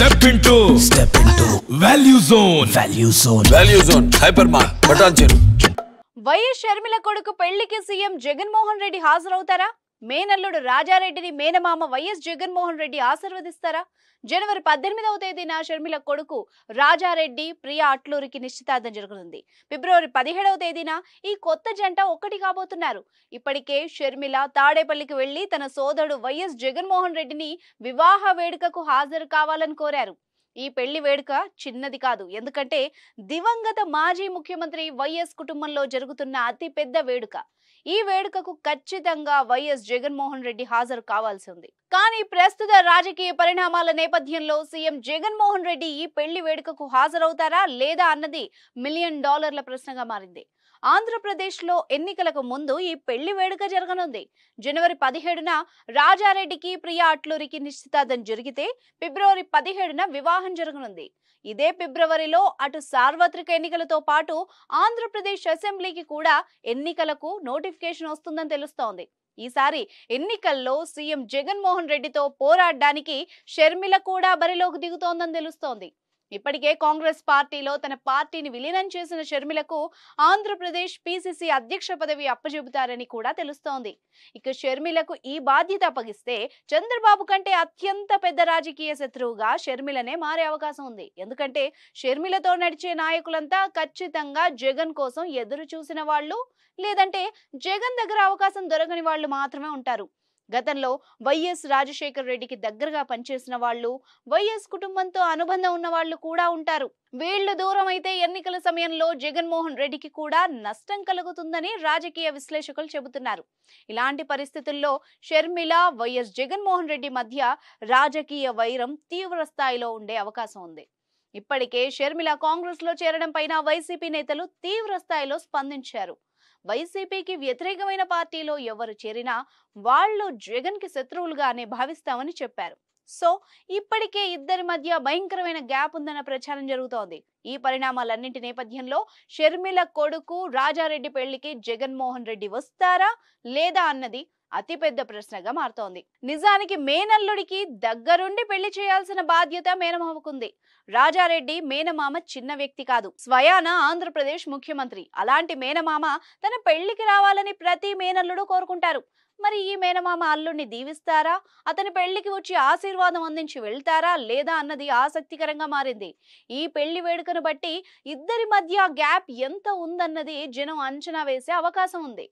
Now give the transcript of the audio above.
Step into Value Zone. Value Zone. Hypermart. బటాన్ చెరు. YS Sharmila కొడుకు పెళ్లికి సీఎం జగన్మోహన్ రెడ్డి హాజరవుతారా? మేనల్లుడు రాజారెడ్డిని మేనమామ వైఎస్ జగన్మోహన్ రెడ్డి ఆశీర్వదిస్తారా? జనవరి 18వ తేదీన షర్మిల కొడుకు రాజారెడ్డి ప్రియా అట్లూరికి నిశ్చితార్థం జరగనుంది. ఫిబ్రవరి 17వ తేదీన ఈ కొత్త జంట ఒక్కటి కాబోతున్నారు. ఇప్పటికే షర్మిల తాడేపల్లికి వెళ్లి తన సోదరుడు వైఎస్ జగన్మోహన్ రెడ్డిని వివాహ వేడుకకు హాజరు కావాలని కోరారు. ఈ పెళ్లి వేడుక చిన్నది కాదు. ఎందుకంటే దివంగత మాజీ ముఖ్యమంత్రి వైఎస్ కుటుంబంలో జరుగుతున్న అతి పెద్ద వేడుక. ఈ వేడుకకు ఖచ్చితంగా వైఎస్ జగన్మోహన్ రెడ్డి హాజరు కావాల్సి ఉంది. కానీ ప్రస్తుత రాజకీయ పరిణామాల నేపథ్యంలో సీఎం జగన్మోహన్ రెడ్డి ఈ పెళ్లి వేడుకకు హాజరవుతారా లేదా అన్నది $1 మిలియన్ ప్రశ్నగా మారింది. ఆంధ్రప్రదేశ్ లో ఎన్నికలకు ముందు ఈ పెళ్లి వేడుక జరగనుంది. జనవరి 17న రాజారెడ్డికి ప్రియా అట్లూరికి నిశ్చితార్థం జరిగితే ఫిబ్రవరి 17న వివాహం జరగనుంది. ఇదే ఫిబ్రవరిలో అటు సార్వత్రిక ఎన్నికలతో పాటు ఆంధ్రప్రదేశ్ అసెంబ్లీకి కూడా ఎన్నికలకు నోటిఫికేషన్ వస్తుందని తెలుస్తోంది. ఈసారి ఎన్నికల్లో సీఎం జగన్మోహన్ రెడ్డితో పోరాడడానికి షర్మిల కూడా బరిలోకి దిగుతోందని తెలుస్తోంది. ఇప్పటికే కాంగ్రెస్ పార్టీలో తన పార్టీని విలీనం చేసిన షర్మిలకు ఆంధ్రప్రదేశ్ పిసిసి అధ్యక్ష పదవి అప్పచెబుతారని కూడా తెలుస్తోంది. ఇక షర్మిలకు ఈ బాధ్యత అప్పగిస్తే చంద్రబాబు కంటే అత్యంత పెద్ద రాజకీయ శత్రువుగా షర్మిలనే మారే అవకాశం ఉంది. ఎందుకంటే షర్మిలతో నడిచే నాయకులంతా ఖచ్చితంగా జగన్ కోసం ఎదురు చూసిన వాళ్ళు, లేదంటే జగన్ దగ్గర అవకాశం దొరకని వాళ్ళు మాత్రమే ఉంటారు. గతంలో వైఎస్ రాజశేఖర రెడ్డికి దగ్గరగా పనిచేసిన వాళ్ళు, వైఎస్ కుటుంబంతో అనుబంధం ఉన్న వాళ్ళు కూడా ఉంటారు. వీళ్లు దూరం అయితే ఎన్నికల సమయంలో జగన్మోహన్ రెడ్డికి కూడా నష్టం కలుగుతుందని రాజకీయ విశ్లేషకులు చెబుతున్నారు. ఇలాంటి పరిస్థితుల్లో షర్మిల, వైఎస్ జగన్మోహన్ రెడ్డి మధ్య రాజకీయ వైరం తీవ్ర స్థాయిలో ఉండే అవకాశం ఉంది. ఇప్పటికే షర్మిల కాంగ్రెస్ లో చేరడం పైన వైసీపీ నేతలు తీవ్ర స్థాయిలో స్పందించారు. వైసీపీకి వ్యతిరేకమైన పార్టీలో ఎవరు చేరినా వాళ్ళు జగన్ కి శత్రువులుగానే భావిస్తామని చెప్పారు. సో ఇప్పటికే ఇద్దరి మధ్య భయంకరమైన గ్యాప్ ఉందన్న ప్రచారం జరుగుతోంది. ఈ పరిణామాలన్నింటి నేపథ్యంలో షర్మిల కొడుకు రాజారెడ్డి పెళ్లికి జగన్మోహన్ రెడ్డి వస్తారా లేదా అన్నది అతిపెద్ద ప్రశ్నగా మారుతోంది. నిజానికి మేనల్లుడికి దగ్గరుండి పెళ్లి చేయాల్సిన బాధ్యత మేనమామకుంది. రాజారెడ్డి మేనమామ చిన్న వ్యక్తి కాదు, స్వయాన ఆంధ్రప్రదేశ్ ముఖ్యమంత్రి. అలాంటి మేనమామ తన పెళ్లికి రావాలని ప్రతి మేనల్లుడు కోరుకుంటారు. మరి ఈ మేనమామ అల్లుడిని దీవిస్తారా, అతని పెళ్లికి వచ్చి ఆశీర్వాదం అందించి వెళ్తారా లేదా అన్నది ఆసక్తికరంగా మారింది. ఈ పెళ్లి వేడుకను బట్టి ఇద్దరి మధ్య గ్యాప్ ఎంత ఉందన్నది జనం అంచనా వేసే అవకాశం ఉంది.